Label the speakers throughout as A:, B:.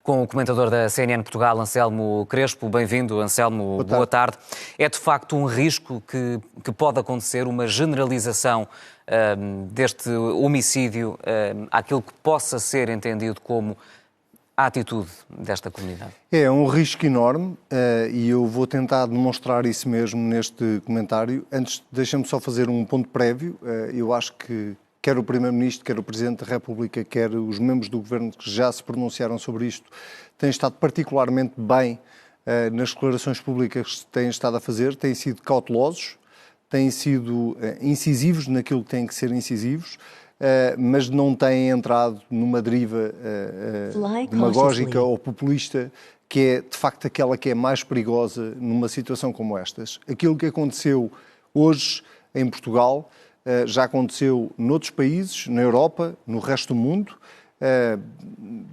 A: com o comentador da CNN Portugal, Anselmo Crespo. Bem-vindo, Anselmo. Boa tarde. É de facto um risco que pode acontecer, uma generalização deste homicídio àquilo que possa ser entendido como a atitude desta comunidade?
B: É um risco enorme e eu vou tentar demonstrar isso mesmo neste comentário. Antes, deixa-me só fazer um ponto prévio. Eu acho que quer o Primeiro-Ministro, quer o Presidente da República, quer os membros do Governo que já se pronunciaram sobre isto, têm estado particularmente bem nas declarações públicas que têm estado a fazer, têm sido cautelosos, têm sido incisivos naquilo que têm que ser incisivos, mas não têm entrado numa deriva demagógica ou populista, que é, de facto, aquela que é mais perigosa numa situação como estas. Aquilo que aconteceu hoje em Portugal já aconteceu noutros países, na Europa, no resto do mundo,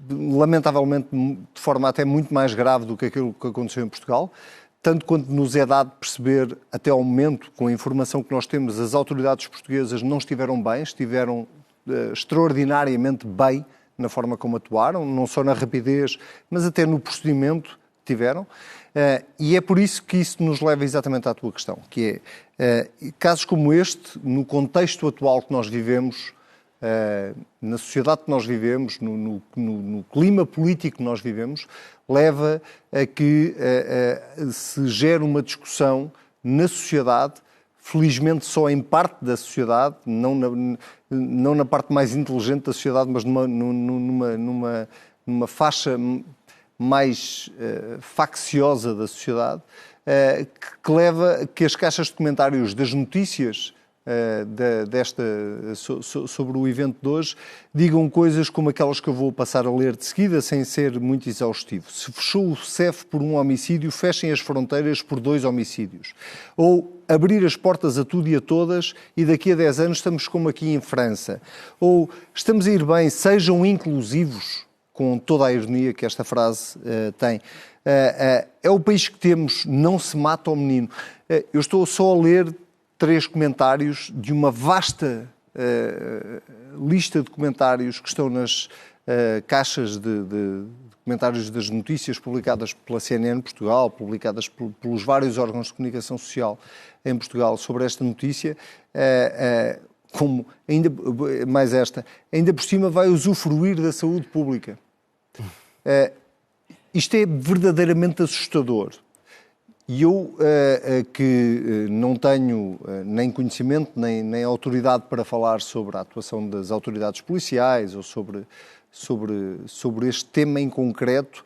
B: lamentavelmente de forma até muito mais grave do que aquilo que aconteceu em Portugal. Tanto quanto nos é dado perceber, até ao momento, com a informação que nós temos, as autoridades portuguesas não estiveram bem, estiveram extraordinariamente bem na forma como atuaram, não só na rapidez, mas até no procedimento que tiveram. E é por isso que isso nos leva exatamente à tua questão, que é, casos como este, no contexto atual que nós vivemos, na sociedade que nós vivemos, no clima político que nós vivemos, leva a que se gere uma discussão na sociedade, felizmente só em parte da sociedade, não na parte mais inteligente da sociedade, mas numa faixa mais facciosa da sociedade, que leva a que as caixas de comentários das notícias sobre o evento de hoje digam coisas como aquelas que eu vou passar a ler de seguida, sem ser muito exaustivo. Se fechou o CEF por um homicídio, fechem as fronteiras por 2 homicídios. Ou abrir as portas a tudo e a todas e daqui a 10 anos estamos como aqui em França. Ou estamos a ir bem, sejam inclusivos, com toda a ironia que esta frase tem. É o país que temos, não se mata ao menino. Eu estou só a ler 3 comentários de uma vasta lista de comentários que estão nas caixas de comentários das notícias publicadas pela CNN Portugal, publicadas pelos vários órgãos de comunicação social em Portugal sobre esta notícia, como ainda mais ainda por cima vai usufruir da saúde pública. Isto é verdadeiramente assustador. E eu, que não tenho nem conhecimento, nem autoridade para falar sobre a atuação das autoridades policiais ou sobre este tema em concreto,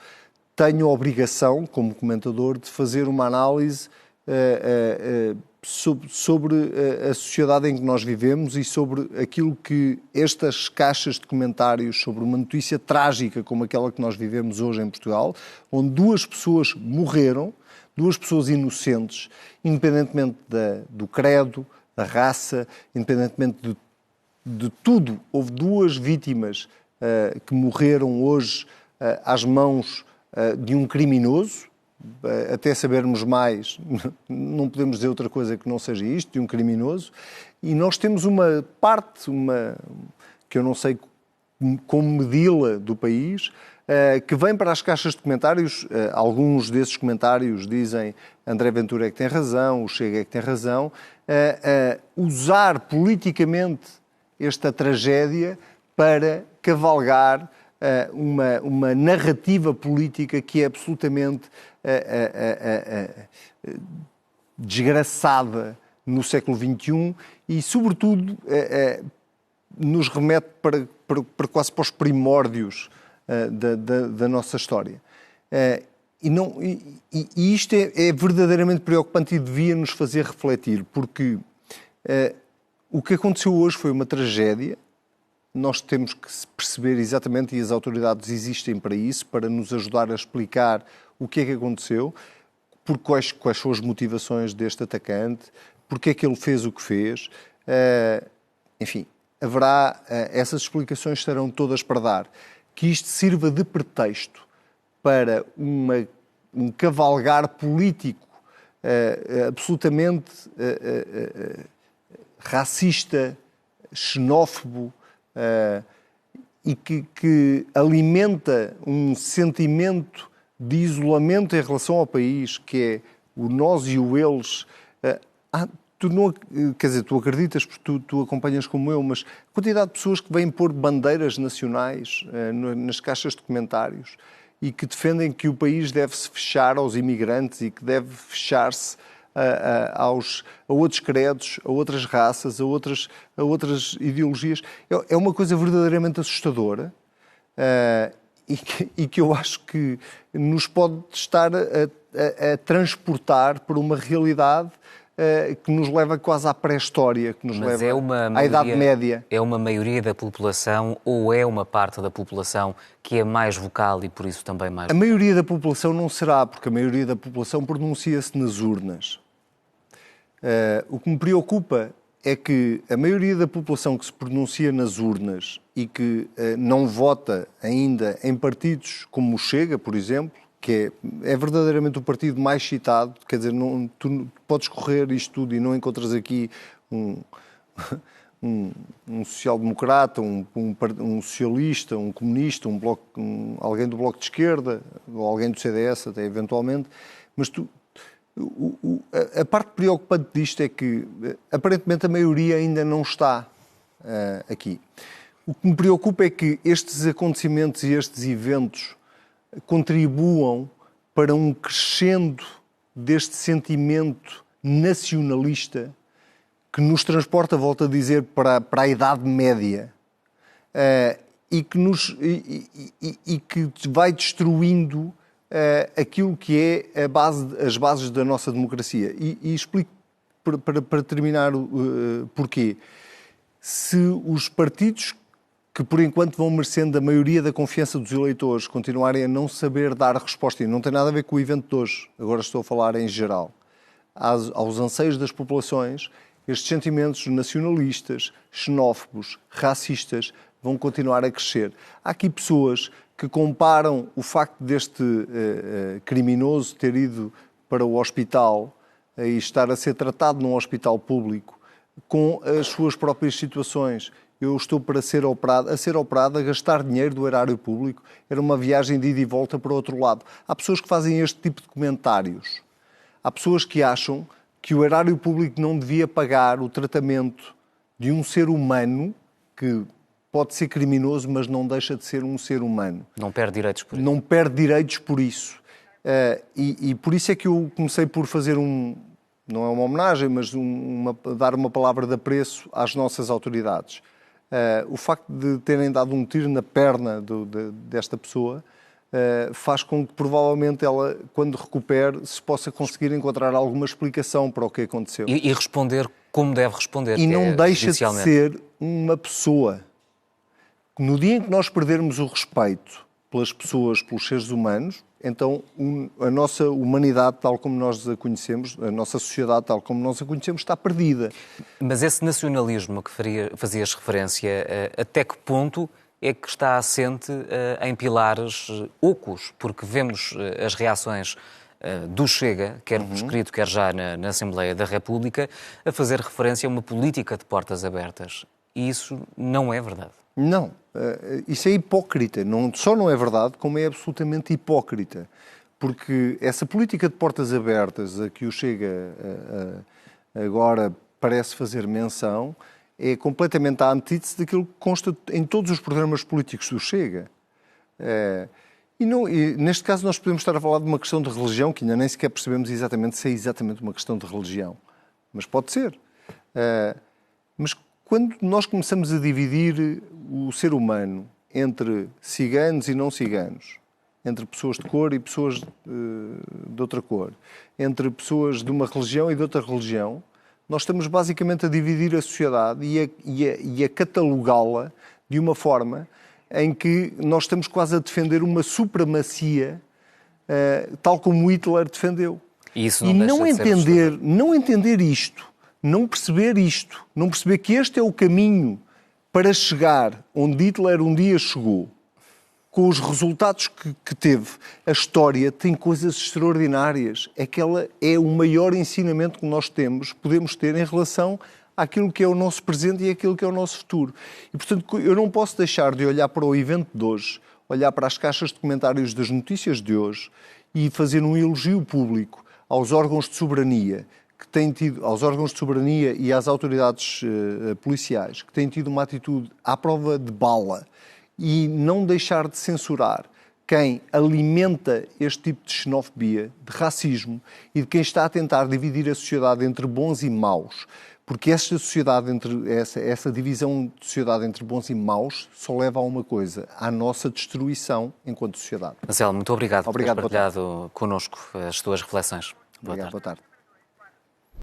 B: tenho a obrigação, como comentador, de fazer uma análise sobre a sociedade em que nós vivemos e sobre aquilo que estas caixas de comentários sobre uma notícia trágica como aquela que nós vivemos hoje em Portugal, onde 2 pessoas morreram, 2 pessoas inocentes, independentemente do credo, da raça, independentemente de tudo. Houve 2 vítimas que morreram hoje às mãos de um criminoso, até sabermos mais, não podemos dizer outra coisa que não seja isto, de um criminoso, e nós temos uma parte, que eu não sei como medi-la do país, que vem para as caixas de comentários. Alguns desses comentários dizem André Ventura é que tem razão, o Chega é que tem razão, usar politicamente esta tragédia para cavalgar uma narrativa política que é absolutamente desgraçada no século XXI e, sobretudo, nos remete quase para os primórdios da nossa história. E isto é verdadeiramente preocupante e devia nos fazer refletir, porque o que aconteceu hoje foi uma tragédia. Nós temos que perceber exatamente, e as autoridades existem para isso, para nos ajudar a explicar o que é que aconteceu, quais são as motivações deste atacante, porque é que ele fez o que fez. Enfim, haverá, essas explicações estarão todas para dar. Que isto sirva de pretexto para um cavalgar político absolutamente racista, xenófobo e que alimenta um sentimento de isolamento em relação ao país, que é o nós e o eles. Tu acreditas, porque tu acompanhas como eu, mas a quantidade de pessoas que vêm pôr bandeiras nacionais nas caixas de comentários e que defendem que o país deve-se fechar aos imigrantes e que deve fechar-se a outros credos, a outras raças, a outras ideologias, é uma coisa verdadeiramente assustadora e que eu acho que nos pode estar a transportar para uma realidade que nos leva quase à pré-história, que nos leva à Idade Média.
A: É uma maioria da população ou é uma parte da população que é mais vocal e por isso também mais...
B: A maioria da população não será, porque a maioria da população pronuncia-se nas urnas. O que me preocupa é que a maioria da população que se pronuncia nas urnas e que não vota ainda em partidos como o Chega, por exemplo, que é verdadeiramente o partido mais citado, quer dizer, tu podes correr isto tudo e não encontras aqui um social-democrata, um socialista, um comunista, alguém do Bloco de Esquerda, ou alguém do CDS até eventualmente, mas a parte preocupante disto é que aparentemente a maioria ainda não está aqui. O que me preocupa é que estes acontecimentos e estes eventos contribuam para um crescendo deste sentimento nacionalista que nos transporta, volto a dizer, para a Idade Média e que vai destruindo aquilo que é as bases da nossa democracia. E explico para terminar porquê. Se os partidos que por enquanto vão merecendo a maioria da confiança dos eleitores, continuarem a não saber dar resposta, e não tem nada a ver com o evento de hoje, agora estou a falar em geral, aos anseios das populações, estes sentimentos nacionalistas, xenófobos, racistas, vão continuar a crescer. Há aqui pessoas que comparam o facto deste criminoso ter ido para o hospital e estar a ser tratado num hospital público com as suas próprias situações. Eu estou para ser operado, a gastar dinheiro do erário público. Era uma viagem de ida e volta para o outro lado. Há pessoas que fazem este tipo de comentários. Há pessoas que acham que o erário público não devia pagar o tratamento de um ser humano que pode ser criminoso, mas não deixa de ser um ser humano.
A: Não perde direitos por isso.
B: Não perde direitos por isso. E por isso é que eu comecei por fazer não é uma homenagem, mas dar uma palavra de apreço às nossas autoridades. O facto de terem dado um tiro na perna desta pessoa faz com que provavelmente ela, quando recupere, se possa conseguir encontrar alguma explicação para o que aconteceu.
A: E responder como deve responder.
B: E não deixa de ser uma pessoa. No dia em que nós perdermos o respeito pelas pessoas, pelos seres humanos, então a nossa humanidade tal como nós a conhecemos, a nossa sociedade tal como nós a conhecemos, está perdida.
A: Mas esse nacionalismo a que fazias referência, até que ponto é que está assente em pilares ocos? Porque vemos as reações do Chega, quer por escrito, quer já na Assembleia da República, a fazer referência a uma política de portas abertas. E isso não é verdade.
B: Não, isso é hipócrita. Só não é verdade, como é absolutamente hipócrita. Porque essa política de portas abertas a que o Chega agora parece fazer menção é completamente à antítese daquilo que consta em todos os programas políticos do Chega. E neste caso nós podemos estar a falar de uma questão de religião, que ainda nem sequer percebemos exatamente se é exatamente uma questão de religião. Mas pode ser. Mas quando nós começamos a dividir o ser humano entre ciganos e não ciganos, entre pessoas de cor e pessoas de outra cor, entre pessoas de uma religião e de outra religião, nós estamos basicamente a dividir a sociedade e a catalogá-la de uma forma em que nós estamos quase a defender uma supremacia, tal como Hitler defendeu.
A: E não
B: entender isto, não perceber que este é o caminho para chegar onde Hitler um dia chegou, com os resultados que teve. A história tem coisas extraordinárias. É que ela é o maior ensinamento que nós podemos ter em relação àquilo que é o nosso presente e àquilo que é o nosso futuro. E, portanto, eu não posso deixar de olhar para o evento de hoje, olhar para as caixas de comentários das notícias de hoje e fazer um elogio público aos órgãos de soberania, aos órgãos de soberania e às autoridades policiais, que têm tido uma atitude à prova de bala, e não deixar de censurar quem alimenta este tipo de xenofobia, de racismo e de quem está a tentar dividir a sociedade entre bons e maus. Porque essa divisão de sociedade entre bons e maus só leva a uma coisa, à nossa destruição enquanto sociedade.
A: Anselmo, muito obrigado por teres
B: Obrigado,
A: partilhado connosco as tuas reflexões.
B: Obrigado, boa tarde.